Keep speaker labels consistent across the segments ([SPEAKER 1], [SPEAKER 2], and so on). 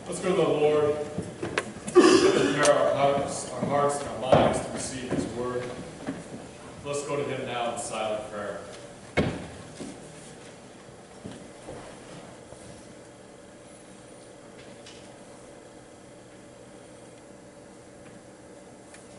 [SPEAKER 1] Let's go to the Lord, prepare our hearts and our minds to receive His word. Let's go to Him now in silent prayer.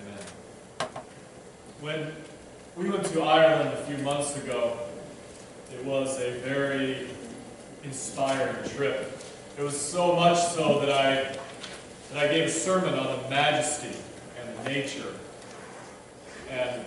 [SPEAKER 1] Amen. When we went to Ireland a few months ago, it was a very inspiring trip. It was so much so that I gave a sermon on the majesty and the nature and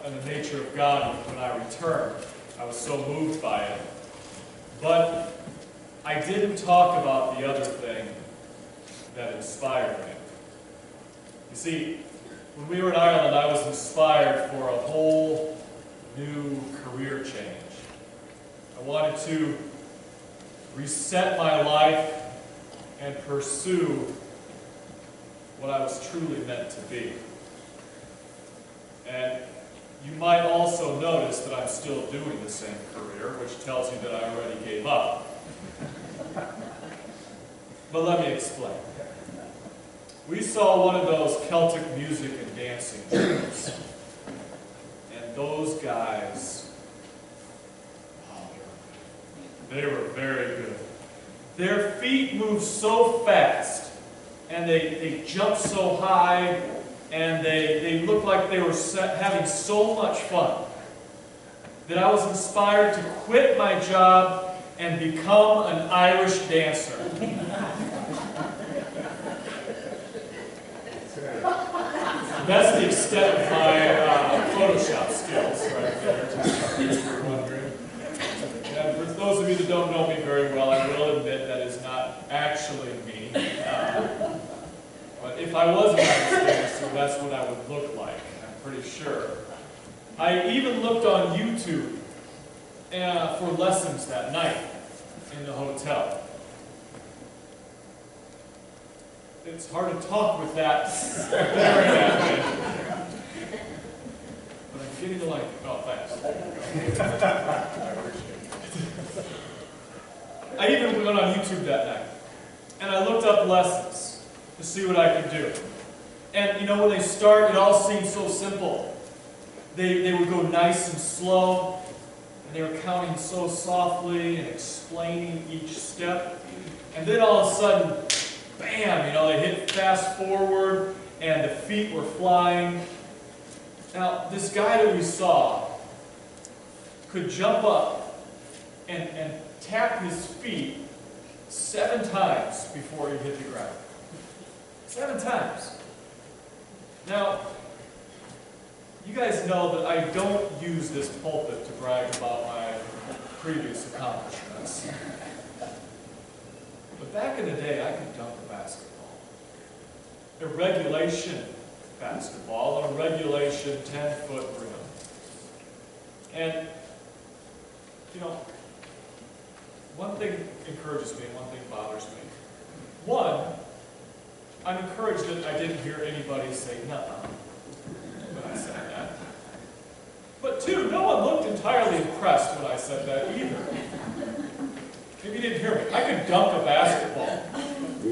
[SPEAKER 1] the nature of God when I returned. I was so moved by it. But I didn't talk about the other thing that inspired me. You see, when we were in Ireland, I was inspired for a whole new career change. I wanted to reset my life and pursue what I was truly meant to be. And you might also notice that I'm still doing the same career, which tells you that I already gave up. But let me explain. We saw one of those Celtic music and dancing shows, and those guys, they were very good. Their feet moved so fast, and they jumped so high, and they looked like they were having so much fun that I was inspired to quit my job and become an Irish dancer. That's the extent of my Photoshop skills right there, just in case you're wondering. And for those of you that don't know me very well, I will admit that is not actually me. But if I was an Irish dancer, that's what I would look like, I'm pretty sure. I even looked on YouTube for lessons that night in the hotel. It's hard to talk with that staring at me. But I'm getting to like, oh, thanks. I even went on YouTube that night, and I looked up lessons to see what I could do. And you know, when they start, it all seemed so simple. They would go nice and slow, and they were counting so softly and explaining each step. And then all of a sudden, bam, you know, they hit fast forward, and the feet were flying. Now, this guy that we saw could jump up and tap his feet 7 times before he hit the ground. 7 times. Now, you guys know that I don't use this pulpit to brag about my previous accomplishments. But back in the day, I could dunk a basketball. A regulation basketball on a regulation 10-foot rim. And, you know, one thing encourages me and one thing bothers me. One, I'm encouraged that I didn't hear anybody say nuh-uh when I said that. But two, no one looked entirely impressed when I said that either. Maybe you didn't hear me. I could dunk a basketball. It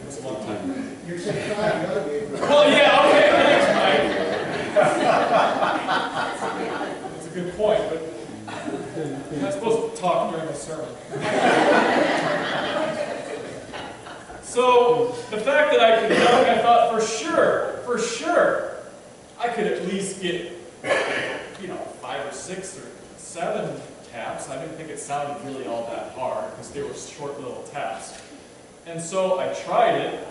[SPEAKER 1] was a long time.
[SPEAKER 2] You're so fine, you ought to be able to.
[SPEAKER 1] Well, yeah, okay, thanks, Mike. That's a good point, but I'm not supposed to talk during the sermon. So, the fact that I could dunk, I thought for sure, I could at least get, you know, 5 or 6 or 7 taps. I didn't think it sounded really all that hard because they were short little taps. And so I tried it,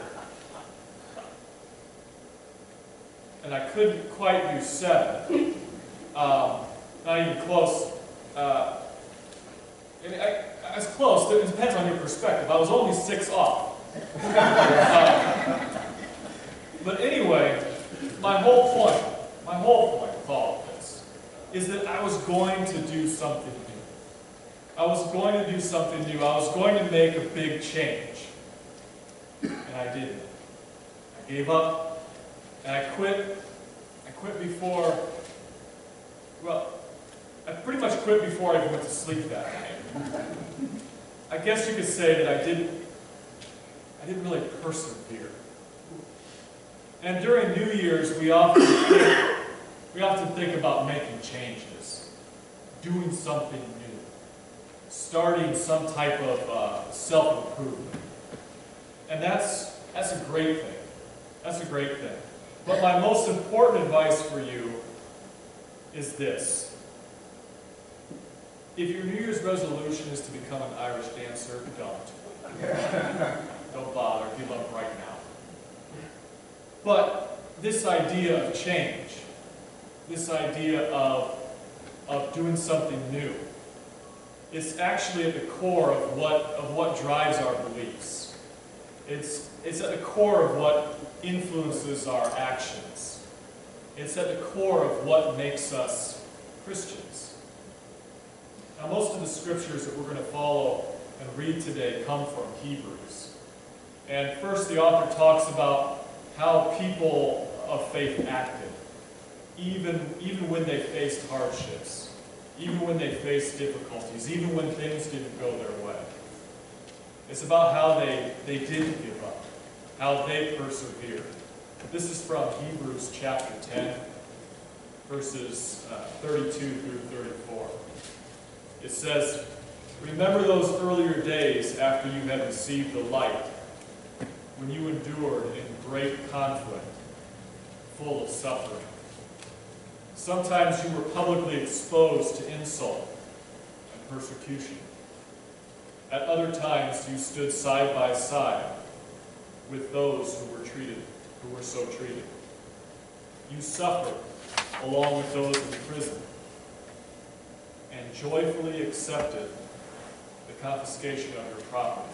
[SPEAKER 1] and I couldn't quite do 7. Not even close. I mean, I was close. It depends on your perspective. I was only 6 off. But anyway, my whole point with all of this is that I was going to do something new. I was going to do something new. I was going to make a big change. And I didn't. I gave up, and I quit. I quit before, well, I pretty much quit before I even went to sleep that night. I guess you could say that I didn't really persevere. And during New Year's, we often think about making changes, doing something new, starting some type of self-improvement. And that's a great thing. That's a great thing. But my most important advice for you is this. If your New Year's resolution is to become an Irish dancer, don't. Don't bother, give up right now. But this idea of change, this idea of doing something new, it's actually at the core of what drives our beliefs. It's at the core of what influences our actions. It's at the core of what makes us Christians. Now, most of the scriptures that we're going to follow and read today come from Hebrews. And first, the author talks about how people of faith acted, even when they faced hardships, even when they faced difficulties, even when things didn't go their way. It's about how they didn't give up, how they persevered. This is from Hebrews chapter 10, verses 32 through 34. It says, "Remember those earlier days after you had received the light, when you endured in great conflict, full of suffering. Sometimes you were publicly exposed to insult and persecution. At other times you stood side by side with those who were so treated. You suffered along with those in prison and joyfully accepted the confiscation of your property,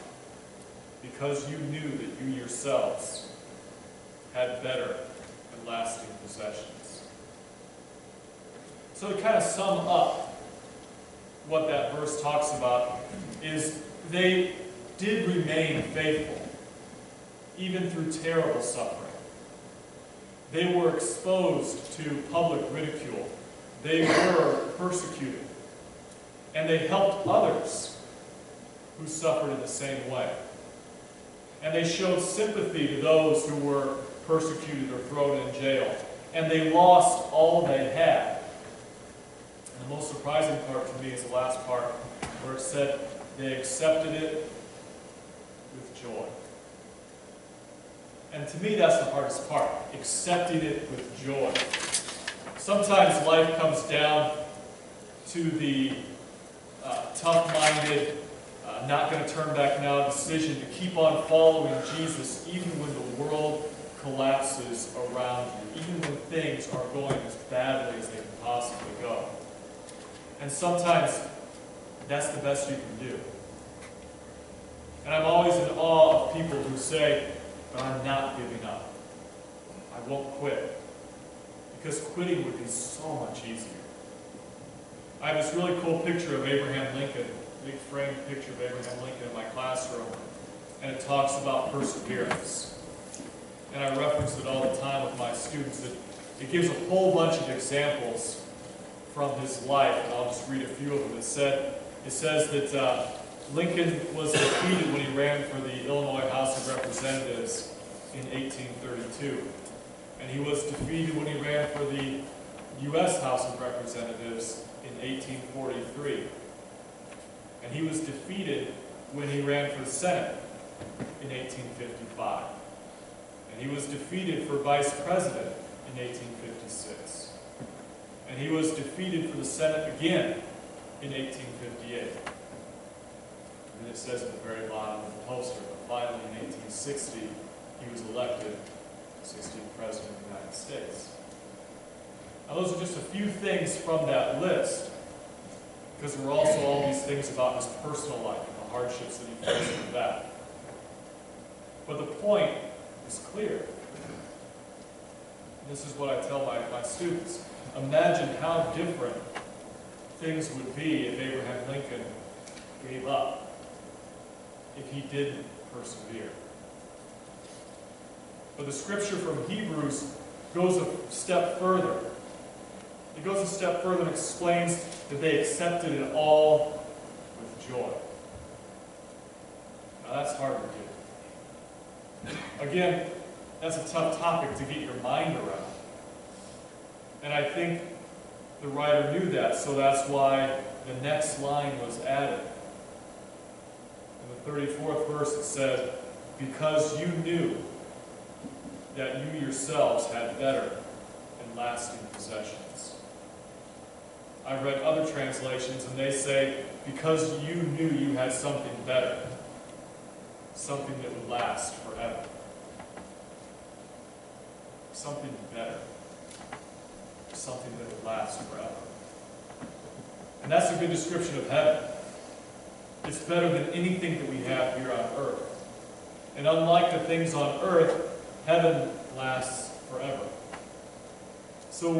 [SPEAKER 1] because you knew that you yourselves had better and lasting possessions." So to kind of sum up what that verse talks about is they did remain faithful even through terrible suffering. They were exposed to public ridicule. They were persecuted. And they helped others who suffered in the same way. And they showed sympathy to those who were persecuted or thrown in jail. And they lost all they had. And the most surprising part to me is the last part, where it said they accepted it with joy. And to me, that's the hardest part, accepting it with joy. Sometimes life comes down to the tough-minded, not going to turn back now decision to keep on following Jesus even when the world collapses around you, even when things are going as badly as they can possibly go. And sometimes that's the best you can do. And I'm always in awe of people who say, "But I'm not giving up. I won't quit." Because quitting would be so much easier. I have this really cool picture of Abraham Lincoln, big framed picture of Abraham Lincoln in my classroom, and it talks about perseverance. And I reference it all the time with my students. It gives a whole bunch of examples from his life, and I'll just read a few of them. It says that Lincoln was defeated when he ran for the Illinois House of Representatives in 1832. And he was defeated when he ran for the U.S. House of Representatives in 1843. And he was defeated when he ran for the Senate in 1855. And he was defeated for vice president in 1856. And he was defeated for the Senate again in 1858. And it says at the very bottom of the poster, but finally in 1860, he was elected 16th President of the United States. Now those are just a few things from that list, because there were also all these things about his personal life and the hardships that he faced with that. But the point is clear. And this is what I tell my students. Imagine how different things would be if Abraham Lincoln gave up, if he didn't persevere. But the scripture from Hebrews goes a step further. It he goes a step further and explains that they accepted it all with joy. Now that's hard to do. Again, that's a tough topic to get your mind around. And I think the writer knew that, so that's why the next line was added. In the 34th verse it said, because you knew that you yourselves had better and lasting possessions. I've read other translations and they say, because you knew you had something better, something that would last forever. Something better. Something that would last forever. And that's a good description of heaven. It's better than anything that we have here on earth. And unlike the things on earth, heaven lasts forever. So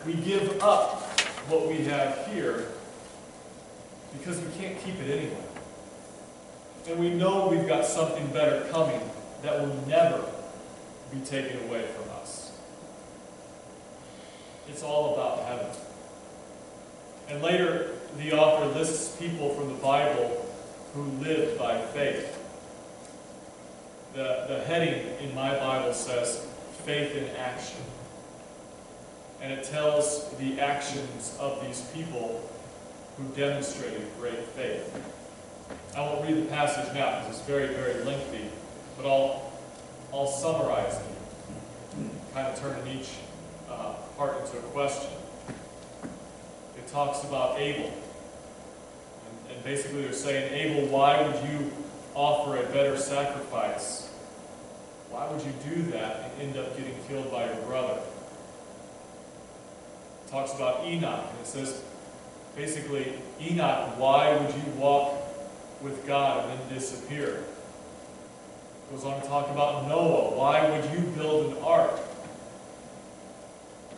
[SPEAKER 1] we give up what we have here because we can't keep it anyway. And we know we've got something better coming that will never be taken away from us. It's all about heaven. And later, the author lists people from the Bible who lived by faith. The heading in my Bible says, faith in action. And it tells the actions of these people who demonstrated great faith. I won't read the passage now because it's very, very lengthy, but I'll summarize it, kind of turning each part into a question. It talks about Abel. And basically they're saying, Abel, why would you offer a better sacrifice? Why would you do that and end up getting killed by your brother? It talks about Enoch, and it says, basically, Enoch, why would you walk with God and then disappear? It goes on to talk about Noah. Why would you build an ark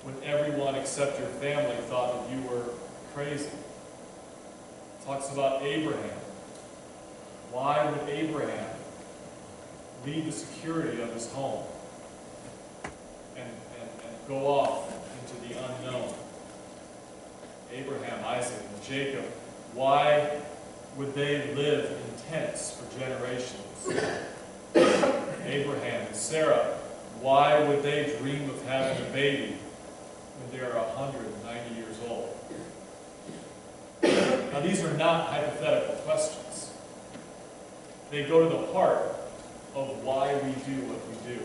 [SPEAKER 1] when everyone except your family thought that you were crazy? It talks about Abraham. Why would Abraham leave the security of his home and go off into the unknown? Abraham, Isaac, and Jacob, why would they live in tents for generations? Abraham and Sarah, why would they dream of having a baby when they are 190 years old? Now, these are not hypothetical questions. They go to the heart of why we do what we do.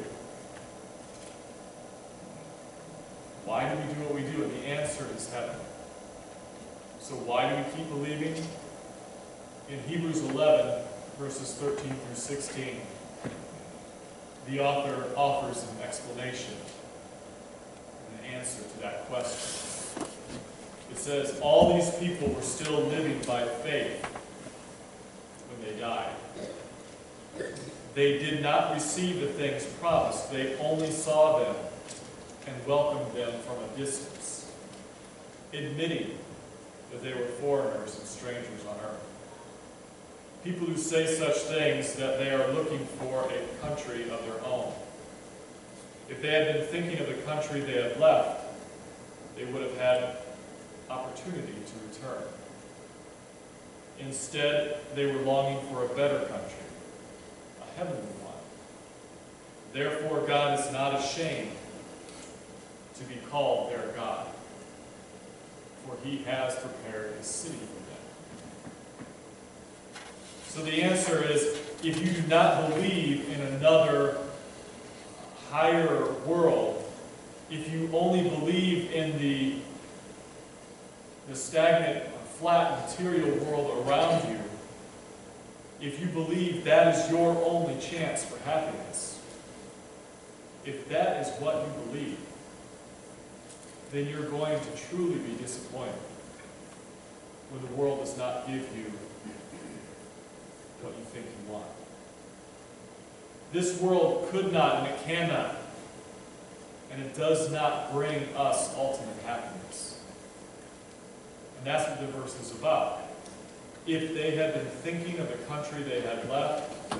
[SPEAKER 1] Why do we do what we do? And the answer is heaven. So why do we keep believing? In Hebrews 11, verses 13 through 16, the author offers an explanation and an answer to that question. It says, all these people were still living by faith when they died. They did not receive the things promised. They only saw them and welcomed them from a distance, admitting that they were foreigners and strangers on earth. People who say such things that they are looking for a country of their own. If they had been thinking of the country they had left, they would have had opportunity to return. Instead, they were longing for a better country, a heavenly one. Therefore, God is not ashamed to be called their God, for he has prepared a city for them. So the answer is, if you do not believe in another higher world, if you only believe in the stagnant, flat material world around you, if you believe that is your only chance for happiness, if that is what you believe, then you're going to truly be disappointed when the world does not give you what you think you want. This world could not and it cannot, and it does not bring us ultimate happiness. And that's what the verse is about. If they had been thinking of the country they had left,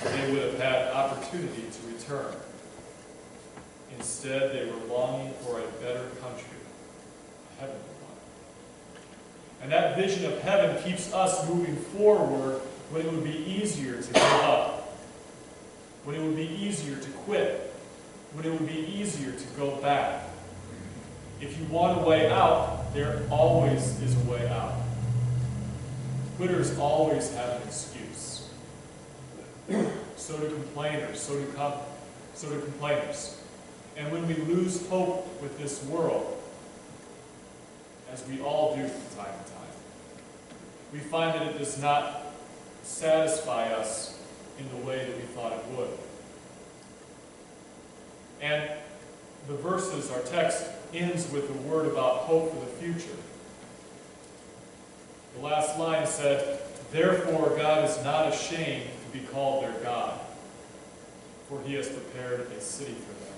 [SPEAKER 1] they would have had opportunity to return. Instead, they were longing for a better country, heavenly one. And that vision of heaven keeps us moving forward when it would be easier to give up, when it would be easier to quit, when it would be easier to go back. If you want a way out, there always is a way out. Quitters always have an excuse. So do complainers, so do complainers. And when we lose hope with this world, as we all do from time to time, we find that it does not satisfy us in the way that we thought it would. And the verses, our text ends with a word about hope for the future. The last line said, "Therefore God is not ashamed to be called their God, for he has prepared a city for them."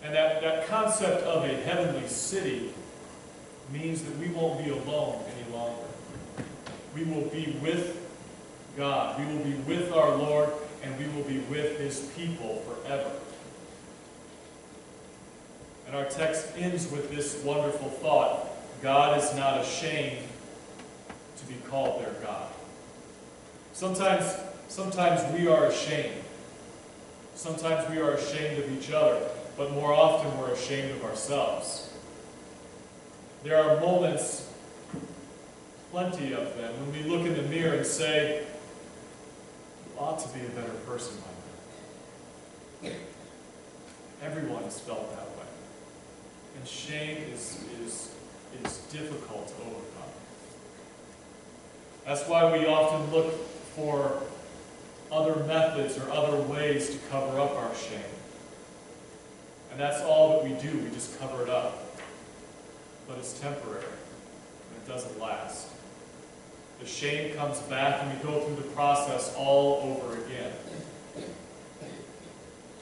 [SPEAKER 1] And that concept of a heavenly city means that we won't be alone any longer. We will be with God. We will be with our Lord, and we will be with his people forever. And our text ends with this wonderful thought: God is not ashamed to be called their God. Sometimes we are ashamed. Sometimes we are ashamed of each other, but more often we're ashamed of ourselves. There are moments, plenty of them, when we look in the mirror and say, "You ought to be a better person by now." Everyone has felt that way. And shame is difficult to overcome. That's why we often look for other methods or other ways to cover up our shame. And that's all that we do. We just cover it up. But it's temporary. And it doesn't last. The shame comes back and we go through the process all over again.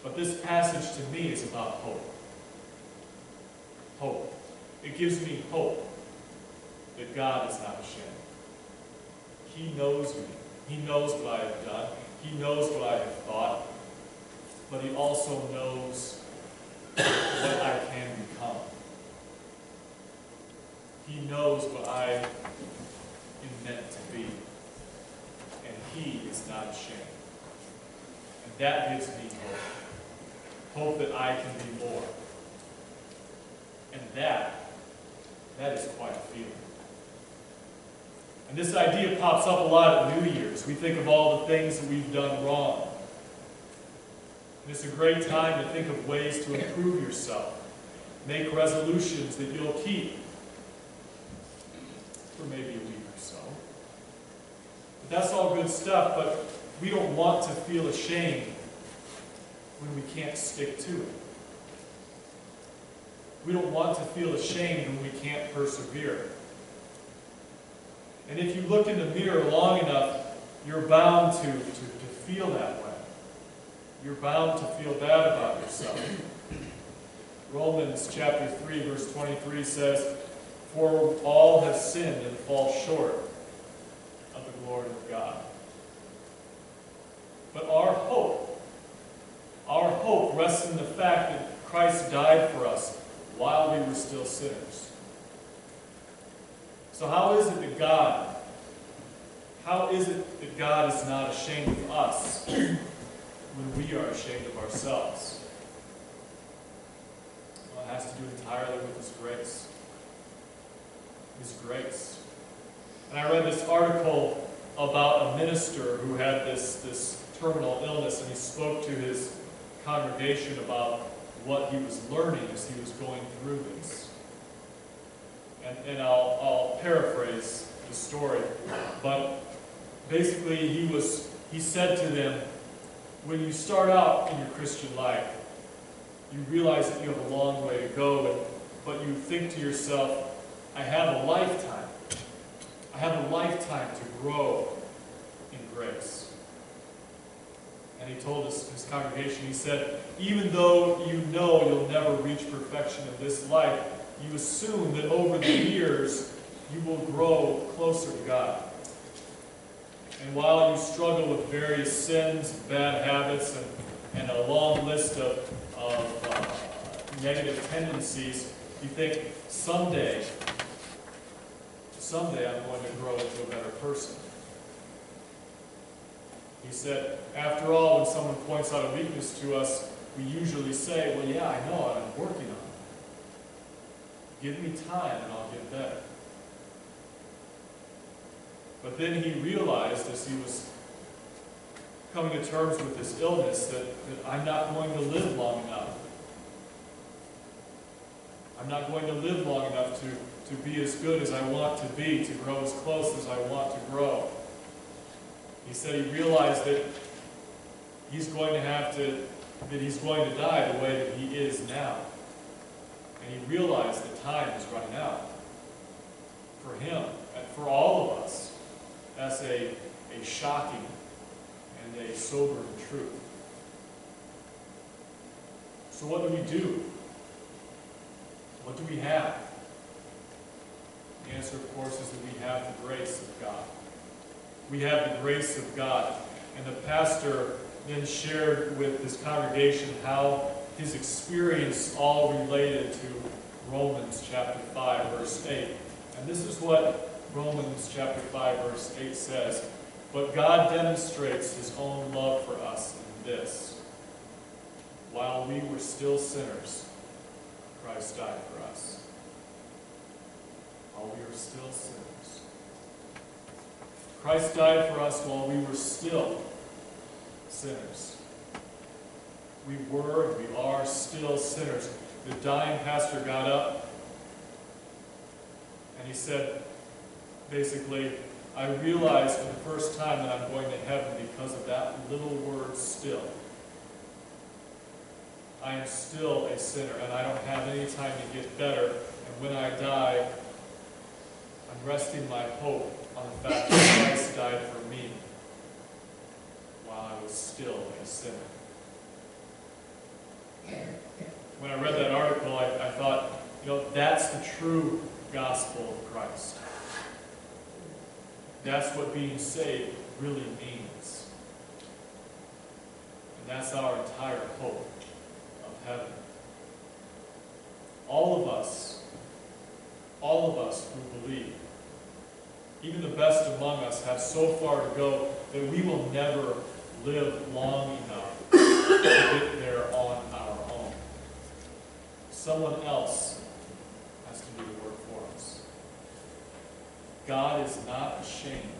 [SPEAKER 1] But this passage to me is about hope. Hope. It gives me hope that God is not ashamed. He knows me. He knows what I have done. He knows what I have thought. But he also knows what I can become. He knows what I am meant to be. And he is not ashamed. And that gives me hope. Hope that I can be more. And that is quite a feeling. And this idea pops up a lot at New Year's. We think of all the things that we've done wrong. And it's a great time to think of ways to improve yourself. Make resolutions that you'll keep for maybe a week or so. But that's all good stuff, but we don't want to feel ashamed when we can't stick to it. We don't want to feel ashamed when we can't persevere. And if you look in the mirror long enough, you're bound to feel that way. You're bound to feel bad about yourself. Romans chapter 3, verse 23 says, "For all have sinned and fall short of the glory of God." But our hope rests in the fact that Christ died for us while we were still sinners. So how is it that God is not ashamed of us when we are ashamed of ourselves? Well, it has to do entirely with His grace. His grace. And I read this article about a minister who had this terminal illness, and he spoke to his congregation about what he was learning as he was going through this. And I'll paraphrase the story, but basically he said to them, when you start out in your Christian life, you realize that you have a long way to go, but you think to yourself, I have a lifetime. I have a lifetime to grow in grace. And he told his congregation, he said, even though you know you'll never reach perfection in this life, you assume that over the years you will grow closer to God. And while you struggle with various sins, bad habits, and a long list of negative tendencies, You think, someday I'm going to grow into a better person. He said, after all, when someone points out a weakness to us, we usually say, well, yeah, I know it, I'm working on it. Give me time and I'll get better. But then he realized, as he was coming to terms with his illness, that I'm not going to live long enough. I'm not going to live long enough to be as good as I want to be, to grow as close as I want to grow. He said he realized that he's going to die the way that he is now. And he realized that time is running out. For him, and for all of us, that's a shocking and a sobering truth. So what do we do? What do we have? The answer, of course, is that we have the grace of God. We have the grace of God. And the pastor then shared with his congregation how his experience all related to Romans chapter 5, verse 8. And this is what Romans chapter 5, verse 8 says. But God demonstrates his own love for us in this: while we were still sinners, Christ died for us. While we were still sinners. Christ died for us while we were still sinners. We were and we are still sinners. The dying pastor got up and he said, basically, I realized for the first time that I'm going to heaven because of that little word "still." I am still a sinner, and I don't have any time to get better. And when I die, I'm resting my hope on the fact that Christ died for me while I was still a sinner. When I read that article, I thought, that's the true gospel of Christ. That's what being saved really means. And that's our entire hope of heaven. All of us who believe, even the best among us, have so far to go that we will never live long enough to get there on our own. Someone else has to do the work for us. God is not ashamed.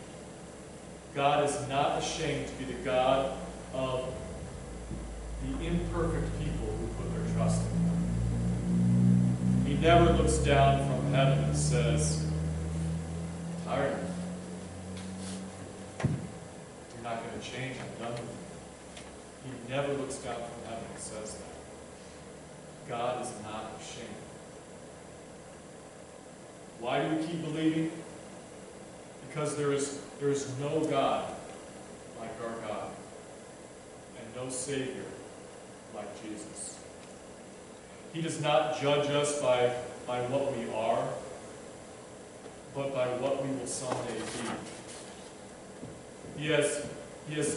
[SPEAKER 1] God is not ashamed to be the God of the imperfect people who put their trust in Him. He never looks down from heaven and says, "Tired of you. You're not going to change. I'm done with you." He never looks down from heaven and says that. God is not ashamed. Why do we keep believing? Because there is no God like our God, and no Savior like Jesus. He does not judge us by what we are, but by what we will someday be. He has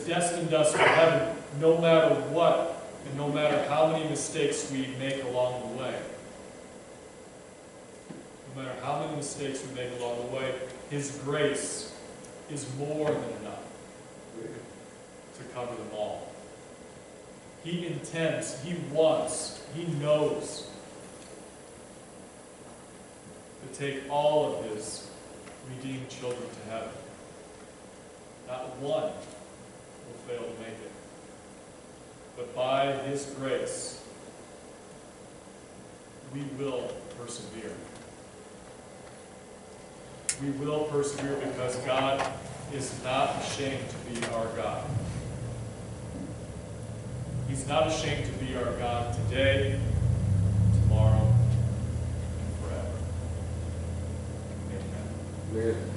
[SPEAKER 1] destined us for heaven no matter what, and no matter how many mistakes we make along the way. No matter how many mistakes we make along the way, His grace is more than enough to cover them all. He intends, He wants, He knows to take all of His redeemed children to heaven. Not one will fail to make it. But by His grace, we will persevere. We will persevere because God is not ashamed to be our God. He's not ashamed to be our God today, tomorrow, and forever. Amen.
[SPEAKER 2] Amen.